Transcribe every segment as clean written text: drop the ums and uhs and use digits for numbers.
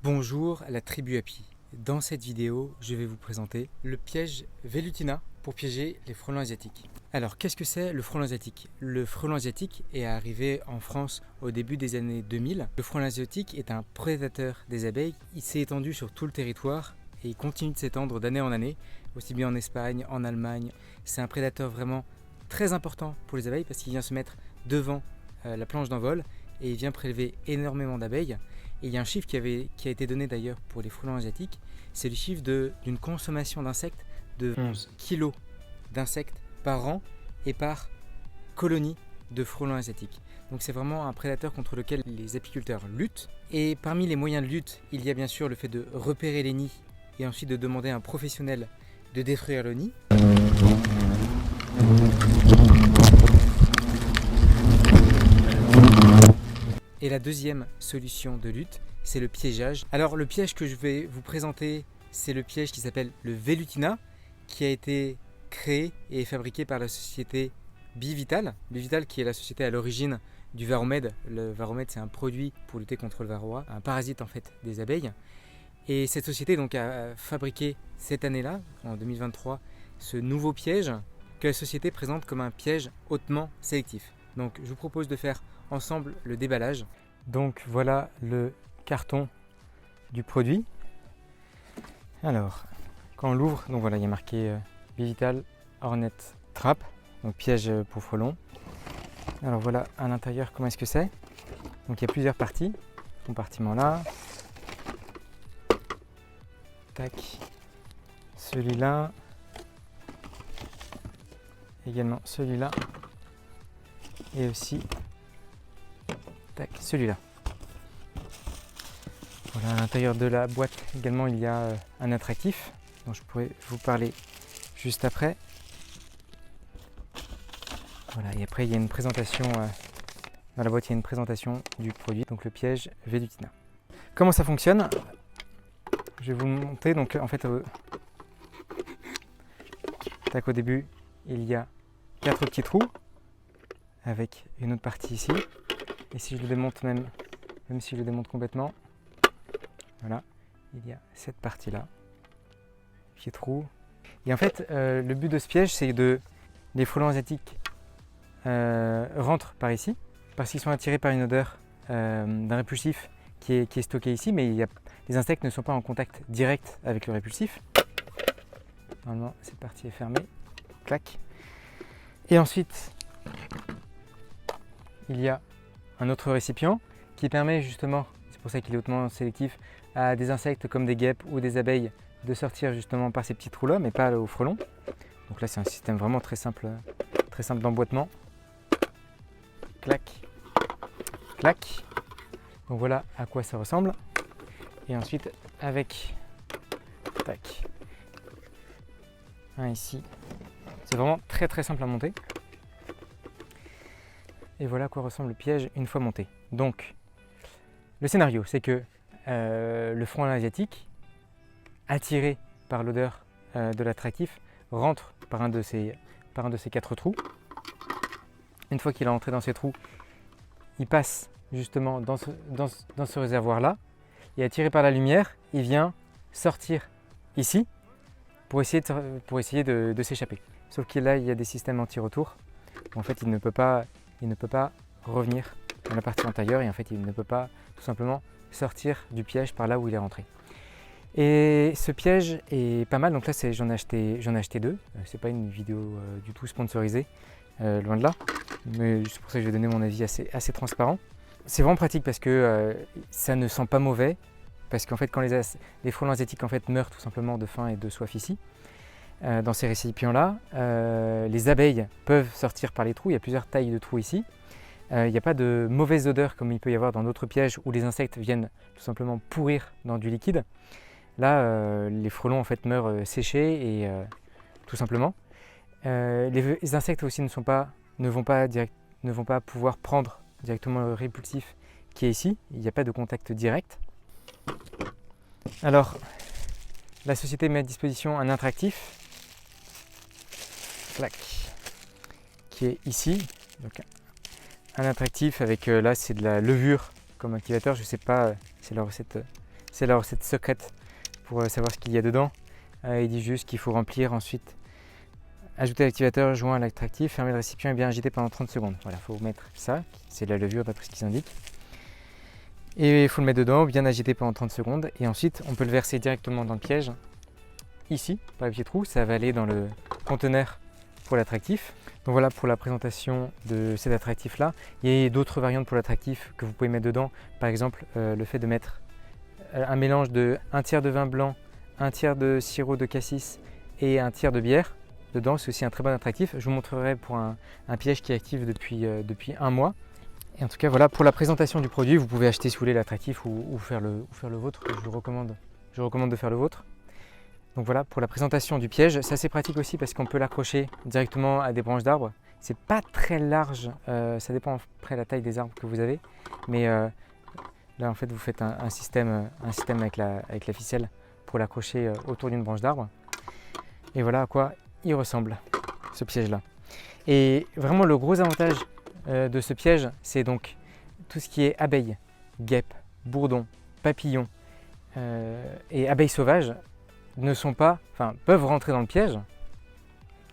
Bonjour la tribu Api. Dans cette vidéo, je vais vous présenter le piège Velutina pour piéger les frelons asiatiques. Alors, qu'est-ce que c'est le frelon asiatique? Le frelon asiatique est arrivé en France au début des années 2000. Le frelon asiatique est un prédateur des abeilles. Il s'est étendu sur tout le territoire et il continue de s'étendre d'année en année, aussi bien en Espagne, en Allemagne. C'est un prédateur vraiment très important pour les abeilles parce qu'il vient se mettre devant la planche d'envol et il vient prélever énormément d'abeilles. Et il y a un chiffre qui a été donné d'ailleurs pour les frelons asiatiques, c'est le chiffre d'une consommation d'insectes de 11 kg d'insectes par an et par colonie de frelons asiatiques. Donc c'est vraiment un prédateur contre lequel les apiculteurs luttent. Et parmi les moyens de lutte, il y a bien sûr le fait de repérer les nids et ensuite de demander à un professionnel de détruire le nid. Et la deuxième solution de lutte, c'est le piégeage. Alors le piège que je vais vous présenter, c'est le piège qui s'appelle le Velutina, qui a été créé et fabriqué par la société Bivital. Bivital qui est la société à l'origine du Varromed. Le Varromed, c'est un produit pour lutter contre le varroa, un parasite en fait des abeilles. Et cette société donc a fabriqué cette année-là, en 2023, ce nouveau piège que la société présente comme un piège hautement sélectif. Donc je vous propose de faire ensemble le déballage. Donc voilà le carton du produit. Alors quand on l'ouvre, donc voilà, il y a marqué Bivital Hornet Trap, donc piège pour frelons. Alors voilà à l'intérieur comment est-ce que c'est. Donc il y a plusieurs parties. Compartiment là. Tac. Celui-là. Également celui-là. Et aussi celui-là. Voilà, à l'intérieur de la boîte également il y a un attractif dont je pourrais vous parler juste après. Voilà, et après il y a une présentation, dans la boîte il y a une présentation du produit, donc le piège Velutina. Comment ça fonctionne? Je vais vous le montrer. Donc en fait au début il y a 4 petits trous avec une autre partie ici. Et si je le démonte même si je le démonte complètement, voilà, il y a cette partie-là, petit trou. Et en fait, le but de ce piège, c'est que les frelons asiatiques rentrent par ici, parce qu'ils sont attirés par une odeur d'un répulsif qui est stocké ici, mais les insectes ne sont pas en contact direct avec le répulsif. Normalement, cette partie est fermée. Clac. Et ensuite, il y a un autre récipient qui permet justement, c'est pour ça qu'il est hautement sélectif, à des insectes comme des guêpes ou des abeilles de sortir justement par ces petits trous là, mais pas aux frelons. Donc là c'est un système vraiment très simple d'emboîtement. Clac, clac. Donc voilà à quoi ça ressemble. Et ensuite avec tac, un ici. C'est vraiment très simple à monter. Et voilà à quoi ressemble le piège une fois monté. Donc, le scénario, c'est que le frelon asiatique, attiré par l'odeur de l'attractif, rentre par un de ces 4 trous. Une fois qu'il est entré dans ces trous, il passe justement dans ce réservoir-là. Et attiré par la lumière, il vient sortir ici pour essayer de s'échapper. Sauf que là, il y a des systèmes anti-retour. En fait, il ne peut pas revenir dans la partie antérieure et en fait il ne peut pas tout simplement sortir du piège par là où il est rentré. Et ce piège est pas mal, donc là j'en ai acheté 2, c'est pas une vidéo du tout sponsorisée, loin de là, mais c'est pour ça que je vais donner mon avis assez transparent. C'est vraiment pratique parce que ça ne sent pas mauvais, parce qu'en fait quand les frelons asiatiques en fait meurent tout simplement de faim et de soif ici, dans ces récipients-là, les abeilles peuvent sortir par les trous. Il y a plusieurs tailles de trous ici. Il n'y a pas de mauvaise odeur comme il peut y avoir dans d'autres pièges où les insectes viennent tout simplement pourrir dans du liquide. Là, les frelons en fait meurent séchés et tout simplement. Les insectes aussi ne vont pas pouvoir prendre directement le répulsif qui est ici. Il n'y a pas de contact direct. Alors, la société met à disposition un attractif qui est ici, donc un attractif avec là c'est de la levure comme activateur, je ne sais pas si la recette c'est la recette secrète pour savoir ce qu'il y a dedans. Il dit juste qu'il faut remplir, ensuite ajouter l'activateur joint à l'attractif, fermer le récipient et bien agiter pendant 30 secondes. Voilà, il faut mettre ça, c'est la levure d'après ce qu'ils indiquent. Et il faut le mettre dedans, bien agiter pendant 30 secondes. Et ensuite, on peut le verser directement dans le piège, ici, par les petits trous. Ça va aller dans le conteneur pour l'attractif. Donc voilà pour la présentation de cet attractif-là. Il y a d'autres variantes pour l'attractif que vous pouvez mettre dedans. Par exemple, le fait de mettre un mélange de 1/3 de vin blanc, 1/3 de sirop de cassis et 1/3 de bière. Dedans, c'est aussi un très bon attractif. Je vous montrerai pour un piège qui est actif depuis un mois. Et en tout cas, voilà pour la présentation du produit. Vous pouvez acheter si vous voulez l'attractif ou faire le vôtre. Je vous recommande de faire le vôtre. Donc voilà pour la présentation du piège. C'est assez pratique aussi parce qu'on peut l'accrocher directement à des branches d'arbres. C'est pas très large, ça dépend après de la taille des arbres que vous avez. Mais là, en fait, vous faites un système avec la ficelle pour l'accrocher autour d'une branche d'arbre. Et voilà à quoi il ressemble, ce piège-là. Et vraiment, le gros avantage de ce piège, c'est donc tout ce qui est abeilles, guêpes, bourdons, papillons et abeilles sauvages peuvent rentrer dans le piège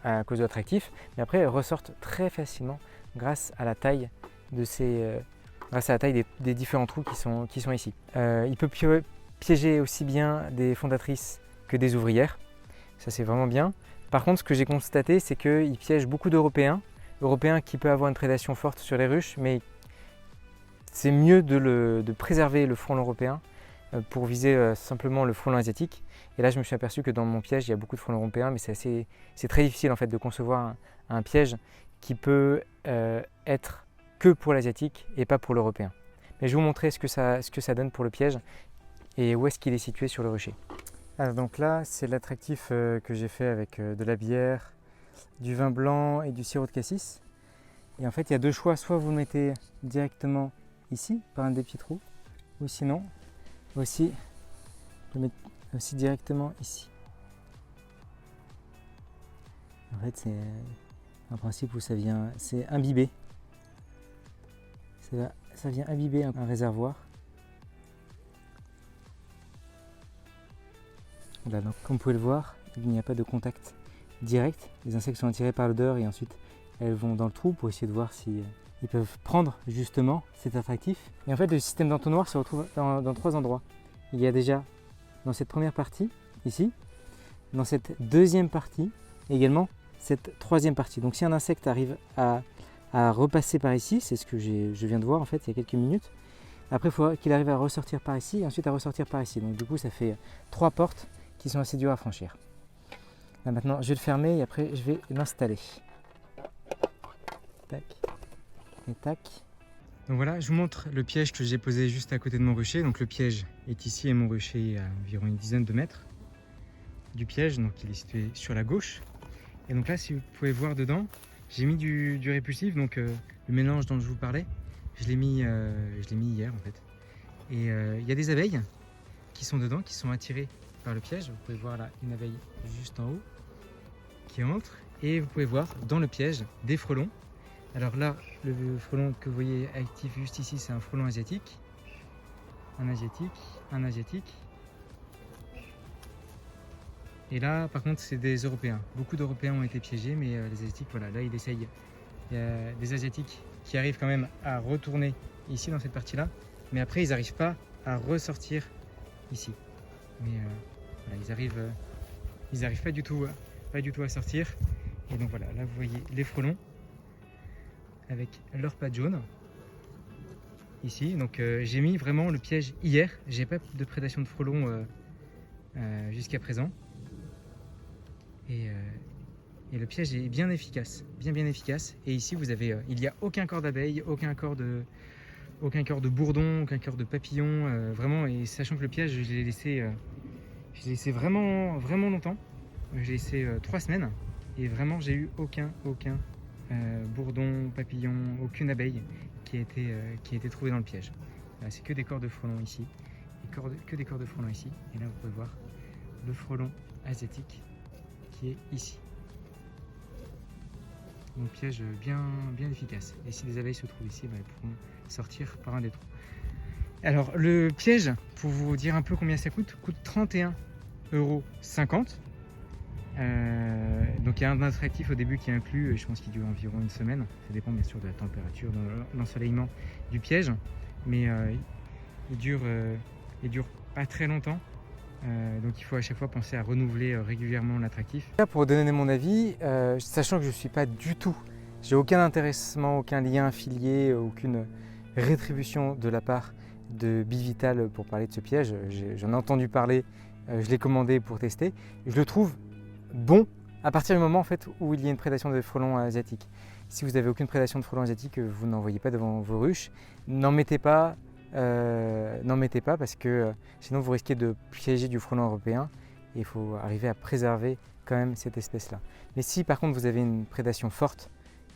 à cause de l'attractif, mais après elles ressortent très facilement grâce à la taille des différents trous qui sont ici. Il peut piéger aussi bien des fondatrices que des ouvrières, ça c'est vraiment bien. Par contre, ce que j'ai constaté, c'est qu'il piège beaucoup d'Européens qui peuvent avoir une prédation forte sur les ruches, mais c'est mieux de préserver le frelon européen pour viser simplement le frelon asiatique. Et là, je me suis aperçu que dans mon piège, il y a beaucoup de frelons européens, mais c'est très difficile en fait de concevoir un piège qui peut être que pour l'asiatique et pas pour l'européen. Mais je vais vous montrer ce que ça donne pour le piège et où est-ce qu'il est situé sur le rucher. Alors donc là, c'est l'attractif que j'ai fait avec de la bière, du vin blanc et du sirop de cassis. Et en fait, il y a deux choix. Soit vous le mettez directement ici, par un des petits trous, ou sinon, aussi, le mettre aussi directement ici. En fait, c'est un principe où c'est imbibé. Ça vient imbiber un réservoir. Voilà, donc comme vous pouvez le voir, il n'y a pas de contact direct. Les insectes sont attirés par l'odeur et ensuite elles vont dans le trou pour essayer de voir si ils peuvent prendre justement cet attractif. Et en fait, le système d'entonnoir se retrouve dans trois endroits. Il y a déjà dans cette première partie, ici, dans cette deuxième partie, et également cette troisième partie. Donc si un insecte arrive à repasser par ici, c'est ce que je viens de voir en fait il y a quelques minutes, après il faut qu'il arrive à ressortir par ici et ensuite à ressortir par ici. Donc du coup ça fait 3 portes qui sont assez dures à franchir. Là maintenant je vais le fermer et après je vais l'installer. Tac et tac. Donc voilà, je vous montre le piège que j'ai posé juste à côté de mon rucher. Donc le piège est ici et mon rucher est à environ une dizaine de mètres du piège. Donc il est situé sur la gauche. Et donc là, si vous pouvez voir dedans, j'ai mis du répulsif, donc le mélange dont je vous parlais. Je l'ai mis hier en fait. Et il y a des abeilles qui sont dedans, qui sont attirées par le piège. Vous pouvez voir là une abeille juste en haut qui entre. Et vous pouvez voir dans le piège des frelons. Alors là, le frelon que vous voyez actif juste ici, c'est un frelon asiatique. Un asiatique. Et là, par contre, c'est des Européens. Beaucoup d'Européens ont été piégés, mais les Asiatiques, voilà, là, il essaye. Il y a des Asiatiques qui arrivent quand même à retourner ici, dans cette partie-là, mais après, ils n'arrivent pas à ressortir ici. Mais voilà, ils arrivent pas du tout à sortir. Et donc voilà, là, vous voyez les frelons avec leurs pattes jaunes. Ici, donc j'ai mis vraiment le piège hier. J'ai pas de prédation de frelons jusqu'à présent. Et le piège est bien efficace, bien efficace. Et ici, vous avez, il n'y a aucun corps d'abeille, aucun corps de bourdon, aucun corps de papillon, vraiment. Et sachant que le piège, je l'ai laissé vraiment longtemps. Je l'ai laissé 3 semaines. Et vraiment, j'ai eu aucun bourdon, papillon, aucune abeille qui a été trouvée dans le piège. Là, c'est que des corps de frelons ici, que des corps de frelons ici. Et là, vous pouvez voir le frelon asiatique qui est ici. Donc piège bien efficace. Et si des abeilles se trouvent ici, elles pourront sortir par un des trous. Alors le piège, pour vous dire un peu combien ça coûte 31,50 €. Donc il y a un attractif au début qui est inclus, je pense qu'il dure environ une semaine. Ça dépend bien sûr de la température, de l'ensoleillement du piège, mais il dure pas très longtemps. Donc il faut à chaque fois penser à renouveler régulièrement l'attractif. Pour donner mon avis, sachant que je ne suis pas du tout, j'ai aucun intéressement, aucun lien affilié, aucune rétribution de la part de Bivital pour parler de ce piège. J'en ai entendu parler, je l'ai commandé pour tester. Je le trouve bon à partir du moment en fait, où il y a une prédation de frelons asiatiques. Si vous n'avez aucune prédation de frelons asiatiques, vous n'en voyez pas devant vos ruches, n'en mettez pas parce que sinon vous risquez de piéger du frelon européen et il faut arriver à préserver quand même cette espèce-là. Mais si par contre vous avez une prédation forte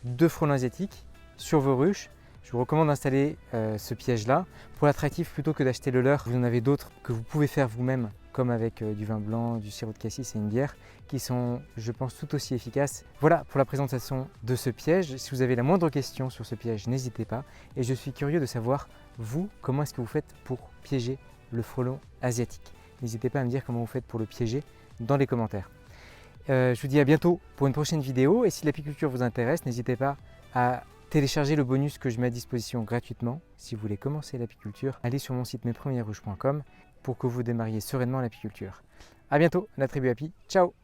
de frelons asiatiques sur vos ruches, je vous recommande d'installer ce piège-là. Pour l'attractif, plutôt que d'acheter le leurre, vous en avez d'autres que vous pouvez faire vous-même, comme avec du vin blanc, du sirop de cassis et une bière, qui sont, je pense, tout aussi efficaces. Voilà pour la présentation de ce piège. Si vous avez la moindre question sur ce piège, n'hésitez pas. Et je suis curieux de savoir, vous, comment est-ce que vous faites pour piéger le frelon asiatique. N'hésitez pas à me dire comment vous faites pour le piéger dans les commentaires. Je vous dis à bientôt pour une prochaine vidéo. Et si l'apiculture vous intéresse, n'hésitez pas à télécharger le bonus que je mets à disposition gratuitement. Si vous voulez commencer l'apiculture, allez sur mon site mespremiersruches.com pour que vous démarriez sereinement l'apiculture. A bientôt, la tribu Api. Ciao!